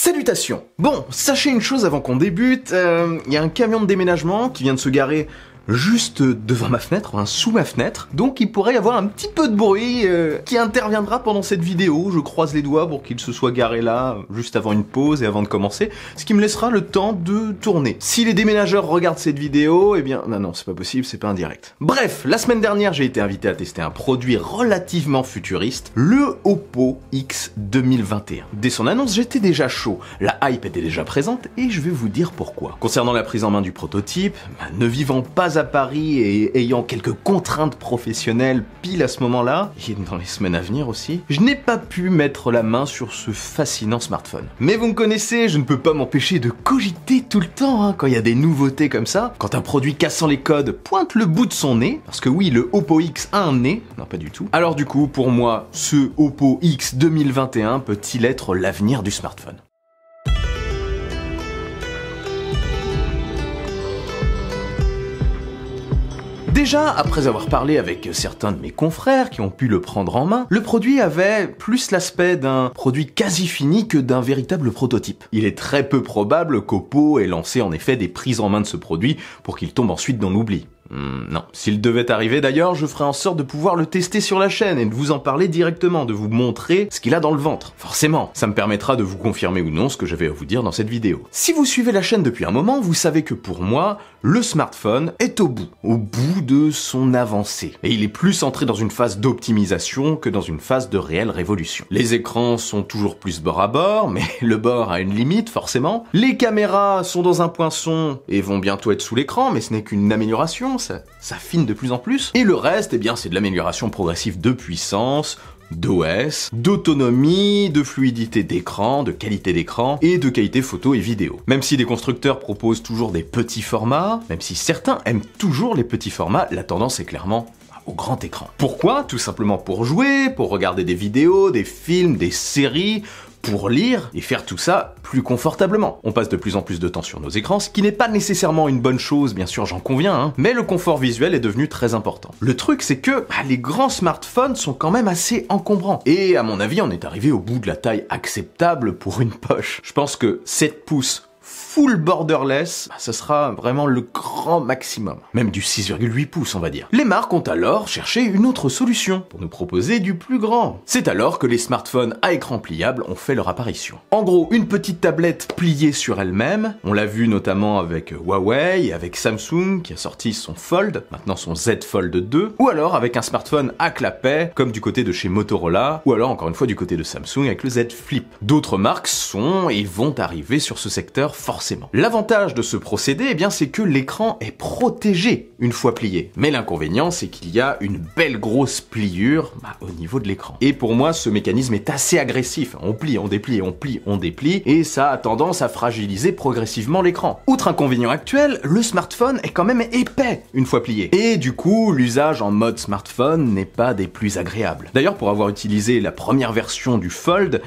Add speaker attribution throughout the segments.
Speaker 1: Salutations. Bon, sachez une chose avant qu'on débute, y a un camion de déménagement qui vient de se garer juste devant ma fenêtre, sous ma fenêtre, donc il pourrait y avoir un petit peu de bruit qui interviendra pendant cette vidéo. Je croise les doigts pour qu'il se soit garé là, juste avant une pause et avant de commencer, ce qui me laissera le temps de tourner. Si les déménageurs regardent cette vidéo, eh bien, non, c'est pas possible, c'est pas un direct. Bref, la semaine dernière, j'ai été invité à tester un produit relativement futuriste, le Oppo X 2021. Dès son annonce, j'étais déjà chaud, la hype était déjà présente, et je vais vous dire pourquoi. Concernant la prise en main du prototype, ne vivant pas à Paris et ayant quelques contraintes professionnelles pile à ce moment-là, et dans les semaines à venir aussi, je n'ai pas pu mettre la main sur ce fascinant smartphone. Mais vous me connaissez, je ne peux pas m'empêcher de cogiter tout le temps quand il y a des nouveautés comme ça, quand un produit cassant les codes pointe le bout de son nez, parce que oui, le Oppo X a un nez, non pas du tout. Alors du coup, pour moi, ce Oppo X 2021 peut-il être l'avenir du smartphone ? Déjà, après avoir parlé avec certains de mes confrères qui ont pu le prendre en main, le produit avait plus l'aspect d'un produit quasi fini que d'un véritable prototype. Il est très peu probable qu'Oppo ait lancé en effet des prises en main de ce produit pour qu'il tombe ensuite dans l'oubli. Non. S'il devait arriver d'ailleurs, je ferai en sorte de pouvoir le tester sur la chaîne et de vous en parler directement, de vous montrer ce qu'il a dans le ventre. Forcément, ça me permettra de vous confirmer ou non ce que j'avais à vous dire dans cette vidéo. Si vous suivez la chaîne depuis un moment, vous savez que pour moi, le smartphone est au bout de son avancée. Et il est plus centré dans une phase d'optimisation que dans une phase de réelle révolution. Les écrans sont toujours plus bord à bord, mais le bord a une limite forcément. Les caméras sont dans un poinçon et vont bientôt être sous l'écran, mais ce n'est qu'une amélioration. Ça fine de plus en plus. Et le reste, eh bien, c'est de l'amélioration progressive de puissance, d'OS, d'autonomie, de fluidité d'écran, de qualité d'écran et de qualité photo et vidéo. Même si des constructeurs proposent toujours des petits formats, même si certains aiment toujours les petits formats, la tendance est clairement au grand écran. Pourquoi ? Tout simplement pour jouer, pour regarder des vidéos, des films, des séries, pour lire et faire tout ça plus confortablement. On passe de plus en plus de temps sur nos écrans, ce qui n'est pas nécessairement une bonne chose, bien sûr j'en conviens, mais le confort visuel est devenu très important. Le truc c'est que les grands smartphones sont quand même assez encombrants. Et à mon avis on est arrivé au bout de la taille acceptable pour une poche. Je pense que 7 pouces full borderless, ce sera vraiment le grand maximum. Même du 6,8 pouces, on va dire. Les marques ont alors cherché une autre solution pour nous proposer du plus grand. C'est alors que les smartphones à écran pliable ont fait leur apparition. En gros, une petite tablette pliée sur elle-même, on l'a vu notamment avec Huawei et avec Samsung qui a sorti son Fold, maintenant son Z Fold 2, ou alors avec un smartphone à clapet, comme du côté de chez Motorola, ou alors encore une fois du côté de Samsung avec le Z Flip. D'autres marques sont et vont arriver sur ce secteur forcément. L'avantage de ce procédé, eh bien, c'est que l'écran est protégé une fois plié. Mais l'inconvénient, c'est qu'il y a une belle grosse pliure au niveau de l'écran. Et pour moi, ce mécanisme est assez agressif. On plie, on déplie, on plie, on déplie, et ça a tendance à fragiliser progressivement l'écran. Outre inconvénient actuel, le smartphone est quand même épais une fois plié. Et du coup, l'usage en mode smartphone n'est pas des plus agréables. D'ailleurs, pour avoir utilisé la première version du Fold,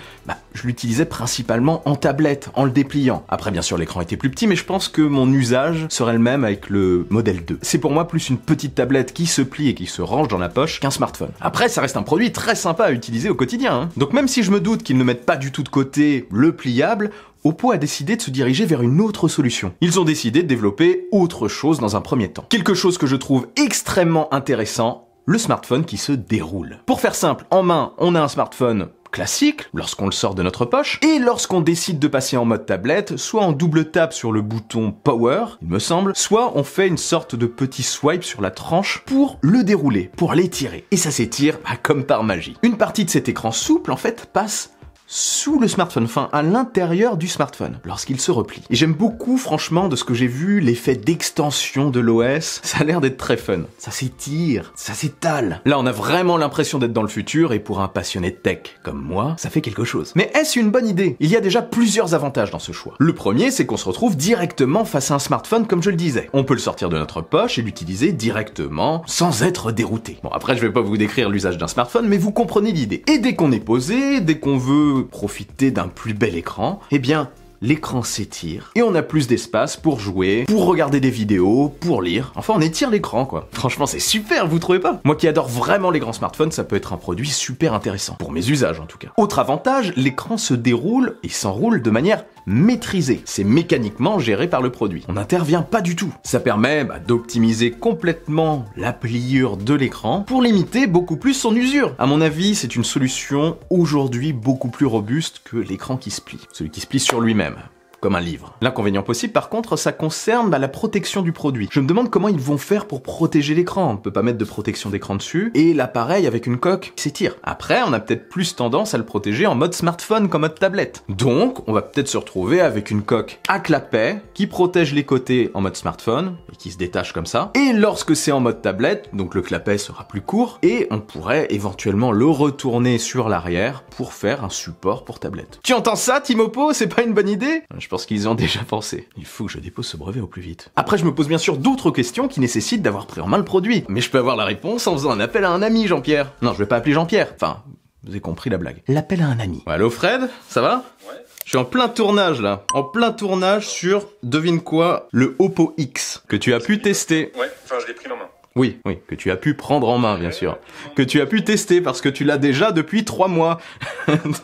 Speaker 1: je l'utilisais principalement en tablette, en le dépliant. Après, bien sûr, l'écran était plus petit, mais je pense que mon usage serait le même avec le modèle 2. C'est pour moi plus une petite tablette qui se plie et qui se range dans la poche qu'un smartphone. Après, ça reste un produit très sympa à utiliser au quotidien. Donc même si je me doute qu'ils ne mettent pas du tout de côté le pliable, Oppo a décidé de se diriger vers une autre solution. Ils ont décidé de développer autre chose dans un premier temps. Quelque chose que je trouve extrêmement intéressant, le smartphone qui se déroule. Pour faire simple, en main, on a un smartphone classique, lorsqu'on le sort de notre poche, et lorsqu'on décide de passer en mode tablette, soit on double tape sur le bouton Power, il me semble, soit on fait une sorte de petit swipe sur la tranche pour le dérouler, pour l'étirer. Et ça s'étire comme par magie. Une partie de cet écran souple, en fait, passe sous le smartphone, enfin à l'intérieur du smartphone, lorsqu'il se replie. Et j'aime beaucoup, franchement, de ce que j'ai vu, l'effet d'extension de l'OS, ça a l'air d'être très fun. Ça s'étire, ça s'étale. Là, on a vraiment l'impression d'être dans le futur, et pour un passionné de tech comme moi, ça fait quelque chose. Mais est-ce une bonne idée ? Il y a déjà plusieurs avantages dans ce choix. Le premier, c'est qu'on se retrouve directement face à un smartphone, comme je le disais. On peut le sortir de notre poche et l'utiliser directement, sans être dérouté. Bon, après, je vais pas vous décrire l'usage d'un smartphone, mais vous comprenez l'idée. Et dès qu'on est posé, dès qu'on veut profiter d'un plus bel écran, eh bien, l'écran s'étire et on a plus d'espace pour jouer, pour regarder des vidéos, pour lire. Enfin, on étire l'écran, quoi. Franchement, c'est super, vous trouvez pas? Moi qui adore vraiment les grands smartphones, ça peut être un produit super intéressant. Pour mes usages, en tout cas. Autre avantage, l'écran se déroule et s'enroule de manière maîtrisée. C'est mécaniquement géré par le produit. On n'intervient pas du tout. Ça permet d'optimiser complètement la pliure de l'écran pour limiter beaucoup plus son usure. À mon avis, c'est une solution aujourd'hui beaucoup plus robuste que l'écran qui se plie. Celui qui se plie sur lui-même. Comme un livre. L'inconvénient possible, par contre, ça concerne la protection du produit. Je me demande comment ils vont faire pour protéger l'écran. On peut pas mettre de protection d'écran dessus, et l'appareil avec une coque qui s'étire. Après, on a peut-être plus tendance à le protéger en mode smartphone qu'en mode tablette. Donc, on va peut-être se retrouver avec une coque à clapet qui protège les côtés en mode smartphone, et qui se détache comme ça. Et lorsque c'est en mode tablette, donc le clapet sera plus court, et on pourrait éventuellement le retourner sur l'arrière pour faire un support pour tablette. Tu entends ça, Timopo? C'est pas une bonne idée? Je pense qu'ils y ont déjà pensé. Il faut que je dépose ce brevet au plus vite. Après, je me pose bien sûr d'autres questions qui nécessitent d'avoir pris en main le produit. Mais je peux avoir la réponse en faisant un appel à un ami, Jean-Pierre. Non, je vais pas appeler Jean-Pierre. Enfin, vous avez compris la blague. L'appel à un ami. Allô Fred, ça va? Ouais. Je suis en plein tournage là. En plein tournage sur, devine quoi, le Oppo X, que tu as pu tester.
Speaker 2: Ouais, enfin je l'ai pris en main.
Speaker 1: Oui, que tu as pu prendre en main, bien sûr. Que tu as pu tester, parce que tu l'as déjà depuis 3 mois.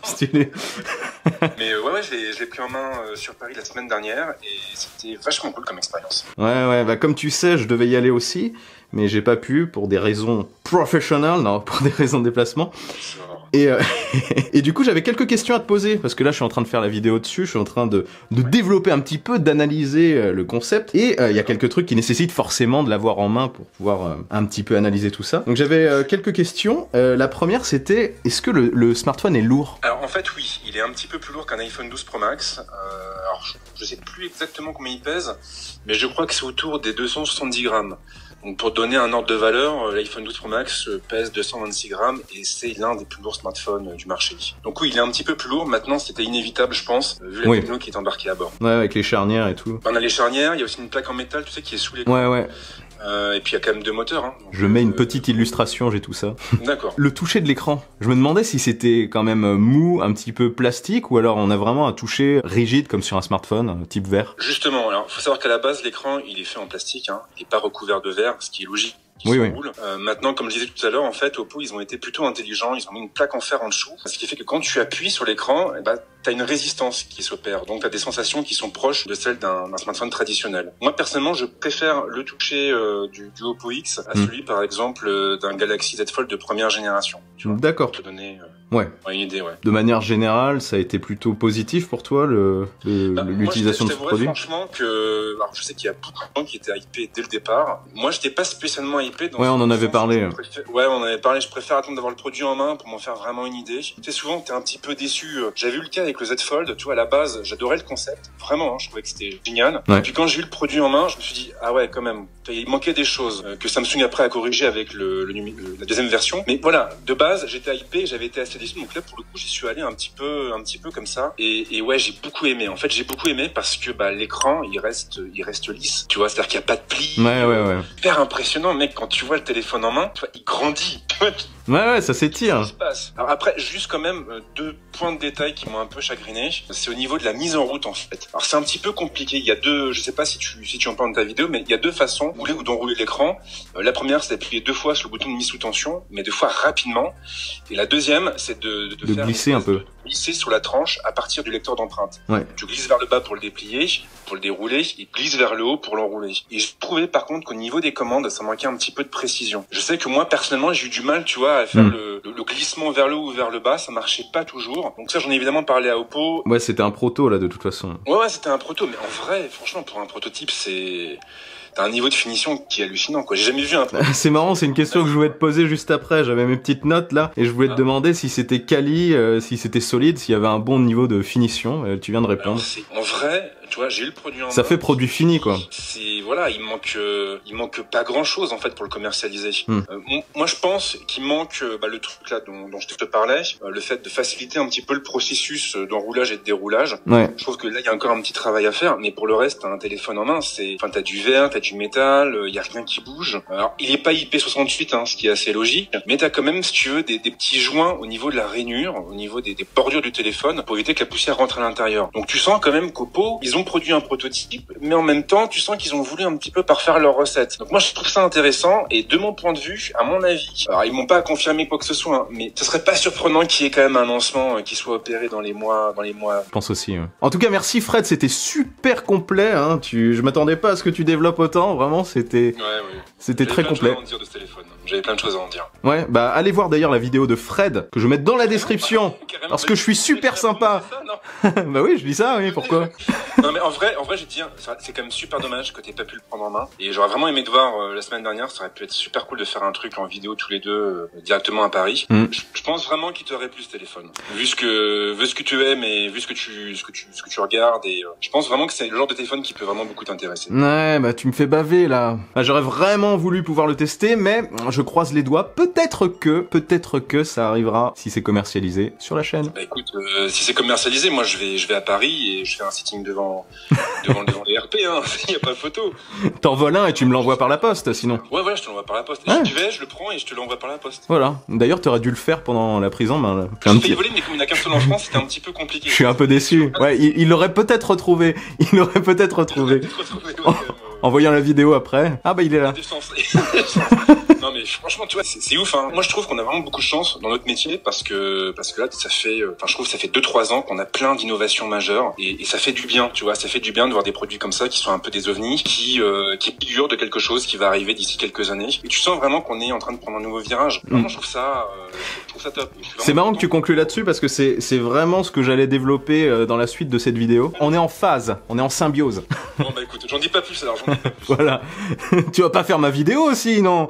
Speaker 1: Stylé.
Speaker 2: Mais ouais, je l'ai pris en main sur Paris la semaine dernière, et c'était vachement cool comme expérience.
Speaker 1: Ouais, comme tu sais, je devais y aller aussi, mais j'ai pas pu, pour des raisons professionnelles, non, pour des raisons de déplacement. Et du coup, j'avais quelques questions à te poser, parce que là, je suis en train de faire la vidéo dessus, je suis en train de développer un petit peu, d'analyser le concept, et il y a quelques trucs qui nécessitent forcément de l'avoir en main pour pouvoir un petit peu analyser tout ça. Donc j'avais quelques questions. La première, c'était, est-ce que le smartphone est lourd?
Speaker 2: Alors en fait, oui, il est un petit peu plus lourd qu'un iPhone 12 Pro Max. Alors je sais plus exactement combien il pèse, mais je crois que c'est autour des 270 grammes. Donc pour donner un ordre de valeur, l'iPhone 12 Pro Max pèse 226 grammes et c'est l'un des plus lourds smartphones du marché. Donc oui, il est un petit peu plus lourd. Maintenant, c'était inévitable, je pense, vu la techno qui est embarquée à bord.
Speaker 1: Ouais, avec les charnières et tout.
Speaker 2: On a les charnières, il y a aussi une plaque en métal, tu sais, qui est sous l'écran.
Speaker 1: Ouais.
Speaker 2: Et puis il y a quand même 2 moteurs. Hein. Donc,
Speaker 1: je mets une petite illustration, j'ai tout ça.
Speaker 2: D'accord.
Speaker 1: Le toucher de l'écran. Je me demandais si c'était quand même mou, un petit peu plastique, ou alors on a vraiment un toucher rigide comme sur un smartphone, type verre.
Speaker 2: Justement, alors faut savoir qu'à la base, l'écran, il est fait en plastique, hein. Il est pas recouvert de verre, ce qui est logique.
Speaker 1: Oui.
Speaker 2: Maintenant, comme je disais tout à l'heure, en fait, Oppo, ils ont été plutôt intelligents. Ils ont mis une plaque en fer en dessous, ce qui fait que quand tu appuies sur l'écran, t'as une résistance qui s'opère. Donc, t'as des sensations qui sont proches de celles d'un smartphone traditionnel. Moi, personnellement, je préfère le toucher du Oppo X à celui, par exemple, d'un Galaxy Z Fold de première génération.
Speaker 1: D'accord.
Speaker 2: Pour te donner
Speaker 1: une
Speaker 2: idée,
Speaker 1: De manière générale, ça a été plutôt positif pour toi, l'utilisation de ce produit?
Speaker 2: Franchement que, alors je sais qu'il y a beaucoup de gens qui étaient hypés dès le départ. Moi, j'étais pas spécialement hypé.
Speaker 1: On en avait parlé.
Speaker 2: Ouais, on en avait parlé. Je préfère attendre d'avoir le produit en main pour m'en faire vraiment une idée. Tu sais, souvent, t'es un petit peu déçu. J'avais eu le cas avec le Z Fold. Tu vois, à la base, j'adorais le concept. Vraiment, hein, je trouvais que c'était génial.
Speaker 1: Ouais.
Speaker 2: Puis quand j'ai eu le produit en main, je me suis dit, ah ouais, quand même. Il manquait des choses que Samsung après a corrigé avec la deuxième version. Mais voilà, de base, j'étais hypé, j'avais été assez déçu. Donc là, pour le coup, j'y suis allé un petit peu comme ça. Et ouais, j'ai beaucoup aimé. En fait, j'ai beaucoup aimé parce que l'écran, il reste lisse. Tu vois, c'est-à-dire qu'il n'y a pas de plis.
Speaker 1: Ouais.
Speaker 2: Hyper impressionnant, mec. Quand tu vois le téléphone en main, tu vois, il grandit.
Speaker 1: Ouais, ça s'étire.
Speaker 2: Alors après, juste quand même 2 points de détail qui m'ont un peu chagriné. C'est au niveau de la mise en route, en fait. Alors c'est un petit peu compliqué. Il y a je sais pas si tu en parles dans ta vidéo, mais il y a 2 façons d'enrouler l'écran. La première, c'est d'appuyer 2 fois sur le bouton de mise sous tension, mais 2 fois rapidement. Et la deuxième, c'est de faire
Speaker 1: glisser un peu.
Speaker 2: Glisser sur la tranche à partir du lecteur d'empreinte.
Speaker 1: Ouais.
Speaker 2: Tu glisses vers le bas pour le déplier, pour le dérouler, et glisse vers le haut pour l'enrouler. Et je trouvais par contre qu'au niveau des commandes, ça manquait un petit peu de précision. Je sais que moi personnellement, j'ai eu du mal, tu vois, à faire le glissement vers le haut ou vers le bas, ça marchait pas toujours. Donc ça, j'en ai évidemment parlé à Oppo.
Speaker 1: Ouais, c'était un proto là de toute façon.
Speaker 2: Ouais, c'était un proto, mais en vrai, franchement, pour un prototype, t'as un niveau de finition qui est hallucinant, quoi. J'ai jamais vu un...
Speaker 1: C'est marrant, c'est une question que je voulais te poser juste après. J'avais mes petites notes là, et je voulais te demander si c'était quali, si c'était solide, s'il y avait un bon niveau de finition. Tu viens de répondre.
Speaker 2: Alors, en vrai, tu tu vois, j'ai eu le produit en
Speaker 1: Ça
Speaker 2: main.
Speaker 1: fait produit fini, quoi.
Speaker 2: C'est, voilà, il manque pas grand chose, en fait, pour le commercialiser. Moi, je pense qu'il manque, le truc là dont je te parlais, le fait de faciliter un petit peu le processus d'enroulage et de déroulage.
Speaker 1: Ouais.
Speaker 2: Je trouve que là, il y a encore un petit travail à faire, mais pour le reste, t'as un téléphone en main, t'as du verre, t'as du métal, il y a rien qui bouge. Alors, il est pas IP68, ce qui est assez logique, mais t'as quand même, si tu veux, des petits joints au niveau de la rainure, au niveau des bordures du téléphone, pour éviter que la poussière rentre à l'intérieur. Donc tu sens quand même qu'Oppo, ils ont produit un prototype, mais en même temps, tu sens qu'ils ont voulu un petit peu parfaire leur recette. Donc moi, je trouve ça intéressant, et de mon point de vue, à mon avis, alors ils m'ont pas confirmé quoi que ce soit, mais ce serait pas surprenant qu'il y ait quand même un lancement qui soit opéré dans les mois. Je
Speaker 1: pense aussi. Ouais. En tout cas, merci Fred, c'était super complet. Je m'attendais pas à ce que tu développes autant. Vraiment, c'était très complet.
Speaker 2: J'avais plein de choses à en dire.
Speaker 1: Ouais, bah allez voir d'ailleurs la vidéo de Fred que je mets dans la description parce que je suis super sympa. Ça, bah oui, je dis ça, oui, pourquoi?
Speaker 2: Non mais en vrai, je dis, c'est quand même super dommage que t'aies pas pu le prendre en main. Et j'aurais vraiment aimé te voir la semaine dernière. Ça aurait pu être super cool de faire un truc en vidéo tous les deux directement à Paris. Je pense vraiment qu'il t'aurait plu ce téléphone. Vu ce que tu aimes et vu ce que tu regardes, et je pense vraiment que c'est le genre de téléphone qui peut vraiment beaucoup t'intéresser.
Speaker 1: Ouais, bah tu me fais baver là. Bah, j'aurais vraiment voulu pouvoir le tester, mais je croise les doigts. Peut-être que ça arrivera si c'est commercialisé sur la chaîne.
Speaker 2: Bah écoute, si c'est commercialisé, moi je vais à Paris et je fais un sitting devant les RP, il y a pas photo.
Speaker 1: T'envoles un et tu me l'envoies par la poste, sinon.
Speaker 2: Ouais, voilà, je te l'envoie par la poste. Ouais. Si tu veux, je le prends et je te l'envoie par la poste.
Speaker 1: Voilà. D'ailleurs, t'aurais dû le faire pendant la prise en main. Là.
Speaker 2: J'ai failli voler, mais comme il n'y en a qu'un seul en France, c'était un petit peu compliqué.
Speaker 1: Je suis un peu déçu. Ouais, il l'aurait peut-être retrouvé. En voyant la vidéo après. Ah bah il est là.
Speaker 2: Non mais franchement, tu vois, c'est ouf. Moi je trouve qu'on a vraiment beaucoup de chance dans notre métier parce que là ça fait, je trouve que ça fait 2-3 ans qu'on a plein d'innovations majeures et ça fait du bien, tu vois, ça fait du bien de voir des produits comme ça qui sont un peu des ovnis, qui figurent de quelque chose qui va arriver d'ici quelques années. Et tu sens vraiment qu'on est en train de prendre un nouveau virage. Vraiment, je trouve ça top.
Speaker 1: C'est marrant que tu conclues là-dessus parce que c'est vraiment ce que j'allais développer dans la suite de cette vidéo. On est en phase, on est en symbiose.
Speaker 2: Bon bah écoute, j'en dis pas plus alors.
Speaker 1: Voilà. Tu vas pas faire ma vidéo aussi, non?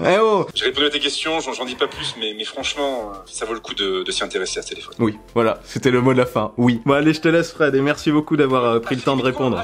Speaker 1: Eh oh.
Speaker 2: J'ai répondu à tes questions, j'en dis pas plus, mais franchement, ça vaut le coup de s'y intéresser à ce téléphone.
Speaker 1: Oui, voilà, c'était le mot de la fin. Oui. Bon allez, je te laisse Fred et merci beaucoup d'avoir pris le temps de répondre.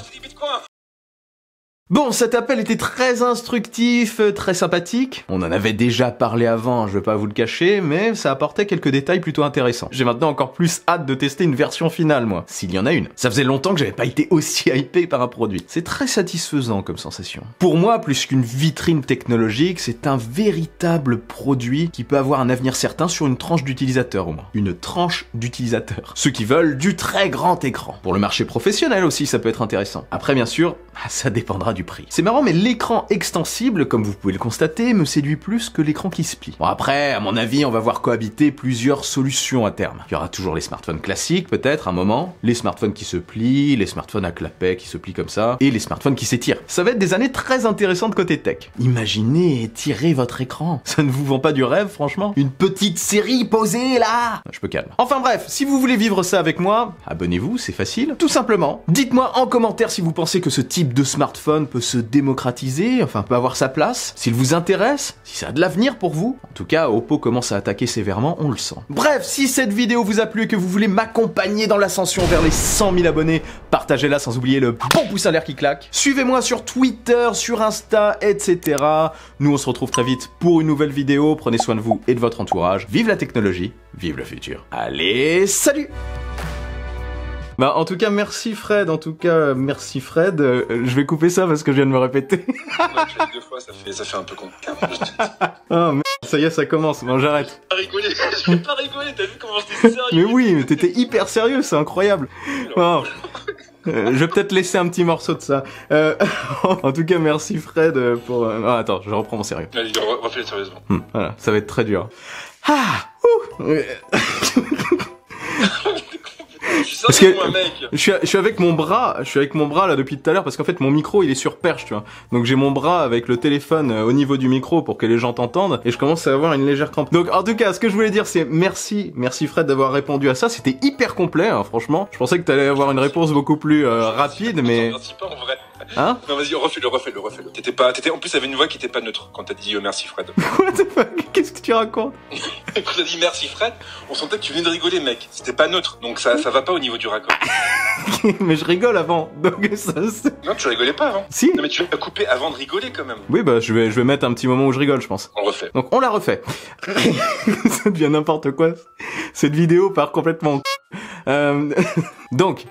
Speaker 1: Bon, cet appel était très instructif, très sympathique. On en avait déjà parlé avant, je vais pas vous le cacher, mais ça apportait quelques détails plutôt intéressants. J'ai maintenant encore plus hâte de tester une version finale, moi, s'il y en a une. Ça faisait longtemps que j'avais pas été aussi hypé par un produit. C'est très satisfaisant comme sensation. Pour moi, plus qu'une vitrine technologique, c'est un véritable produit qui peut avoir un avenir certain sur une tranche d'utilisateurs au moins. Une tranche d'utilisateurs. Ceux qui veulent du très grand écran. Pour le marché professionnel aussi, ça peut être intéressant. Après, bien sûr, ça dépendra du prix. C'est marrant, mais l'écran extensible, comme vous pouvez le constater, me séduit plus que l'écran qui se plie. Bon après, à mon avis, on va voir cohabiter plusieurs solutions à terme. Il y aura toujours les smartphones classiques, peut-être, un moment, les smartphones qui se plient, les smartphones à clapet qui se plient comme ça, et les smartphones qui s'étirent. Ça va être des années très intéressantes côté tech. Imaginez étirer votre écran. Ça ne vous vend pas du rêve, franchement? Une petite série posée, là! Je peux calme. Enfin bref, si vous voulez vivre ça avec moi, abonnez-vous, c'est facile. Tout simplement. Dites-moi en commentaire si vous pensez que ce type de smartphone peut se démocratiser, enfin peut avoir sa place, s'il vous intéresse, si ça a de l'avenir pour vous. En tout cas, Oppo commence à attaquer sévèrement, on le sent. Bref, si cette vidéo vous a plu et que vous voulez m'accompagner dans l'ascension vers les 100 000 abonnés, partagez-la sans oublier le bon pouce en l'air qui claque. Suivez-moi sur Twitter, sur Insta, etc. Nous on se retrouve très vite pour une nouvelle vidéo. Prenez soin de vous et de votre entourage. Vive la technologie, vive le futur. Allez, salut! Bah en tout cas merci Fred, je vais couper ça parce que je viens de me répéter.
Speaker 2: Ouais, 2 fois, ça fait un peu con.
Speaker 1: Oh merde, ça y est, ça commence, bon j'arrête.
Speaker 2: Je vais pas rigoler, t'as vu comment j'étais sérieux?
Speaker 1: Mais oui, mais t'étais hyper sérieux, c'est incroyable. Oh. Je vais peut-être laisser un petit morceau de ça. En tout cas merci Fred pour... Ah attends, je reprends mon sérieux.
Speaker 2: Vas-y, refais-le sérieusement.
Speaker 1: Voilà, ça va être très dur. Ah Parce que je suis avec mon bras là depuis tout à l'heure parce qu'en fait mon micro il est sur perche, tu vois. Donc j'ai mon bras avec le téléphone au niveau du micro pour que les gens t'entendent et je commence à avoir une légère crampe. Donc en tout cas, ce que je voulais dire c'est merci Fred d'avoir répondu à ça, c'était hyper complet franchement. Je pensais que t'allais avoir une réponse beaucoup plus rapide mais
Speaker 2: merci pas en vrai.
Speaker 1: Hein?
Speaker 2: Non vas-y, refais-le. En plus, t'avais une voix qui était pas neutre quand t'as dit merci Fred.
Speaker 1: What the fuck? Qu'est-ce que tu racontes?
Speaker 2: Quand on a dit merci Fred, on sentait que tu venais de rigoler, mec. C'était pas neutre, donc ça va pas au niveau du raccord.
Speaker 1: Mais je rigole avant, donc ça c'est...
Speaker 2: Non, tu rigolais pas avant.
Speaker 1: Si.
Speaker 2: Non, mais tu l'as coupé avant de rigoler quand même.
Speaker 1: Oui, bah je vais mettre un petit moment où je rigole, je pense.
Speaker 2: On refait.
Speaker 1: Donc on la refait. Ça devient n'importe quoi. Cette vidéo part complètement... Donc,